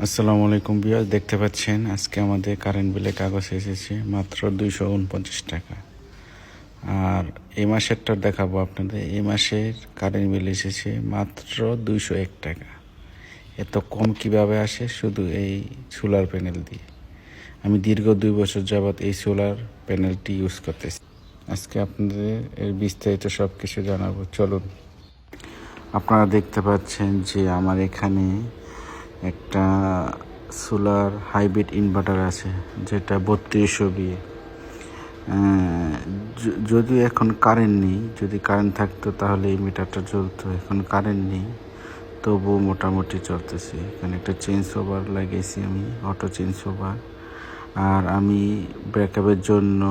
আসসালামু আলাইকুম ভিউয়ার্স, দেখতে পাচ্ছেন আজকে আমাদের কারেন্ট বিলের কাগজ এসেছে মাত্র 249 টাকা। আর এই মাসেরটা দেখাবো আপনাদের। এই মাসের কারেন্ট বিল এসেছে মাত্র 201 টাকা। এত কম কিভাবে আসে? শুধু এই সোলার প্যানেল দিয়ে। আমি দীর্ঘ 2 বছর যাবৎ এই সোলার প্যানেলটি ইউজ করতেছি। আজকে আপনাদের এর বিস্তারিত সব কিছু জানাবো, চলুন। আপনারা দেখতে পাচ্ছেন যে আমার এখানে একটা সোলার হাইব্রিড ইনভার্টার আছে, যেটা 3200 বিয়ে। যদিও এখন কারেন্ট নেই, যদি কারেন্ট থাকতো তাহলে এই মিটারটা চলতো। এখন কারেন্ট নেই, তবুও মোটামুটি চলতেছে। এখানে একটা চেঞ্জ ওভার লাগিয়েছি আমি, অটো চেঞ্জ ওভার। আর আমি ব্রেকআপের জন্য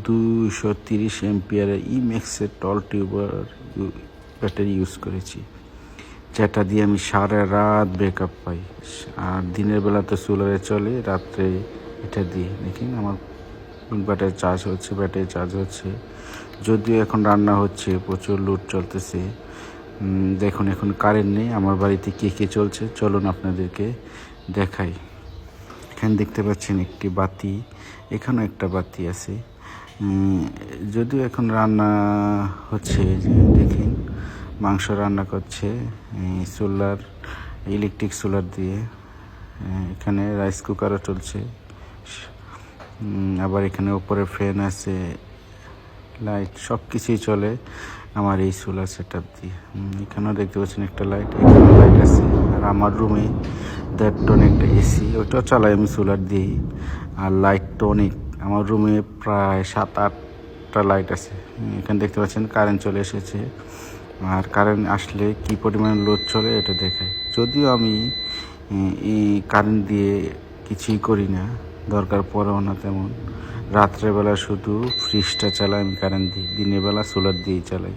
230 এম্পিয়ারের ইম্যাক্সের টল টিউবার ব্যাটারি ইউজ করেছি, যেটা দিয়ে আমি সারা রাত ব্রেকআপ পাই। আর দিনের বেলা তো সোলারে চলে, রাত্রে এটা দিয়ে দেখুন আমার ইনভার্টার চার্জ হচ্ছে, ব্যাটারি চার্জ হচ্ছে। যদিও এখন রান্না হচ্ছে, প্রচুর লোড চলতেছে। দেখুন এখন কারেন্ট নেই। আমার বাড়িতে কে কে চলছে চলুন আপনাদেরকে দেখাই। এখানে দেখতে পাচ্ছেন একটি বাতি, এখানেও একটা বাতি আছে। যদিও এখন রান্না হচ্ছে, দেখেন মাংস রান্না করছে সোলার, ইলেকট্রিক সোলার দিয়ে। এখানে রাইস কুকারও চলছে। আবার এখানে উপরে ফ্যান আছে, লাইট, সব কিছুই চলে আমার এই সোলার সেট আপ দিয়ে। এখানেও দেখতে পাচ্ছেন একটা লাইট, এখানে লাইট আছে। আর আমার রুমে 1.5 টন একটা এসি, ওটাও চালাই আমি সোলার দিয়েই। আর লাইট তো অনেক, আমার রুমে প্রায় 7-8টা লাইট আছে। এখানে দেখতে পাচ্ছেন কারেন্ট চলে এসেছে। আর কারেন্ট আসলে কি পরিমাণ লোড চলে এটা দেখায়। যদিও আমি এই কারেন্ট দিয়ে কিছুই করি না, দরকার পড়েও না তেমন। রাত্রেবেলা শুধু ফ্রিজটা চালাই আমি কারেন্ট দিই, দিনের বেলা সোলার দিয়েই চালাই।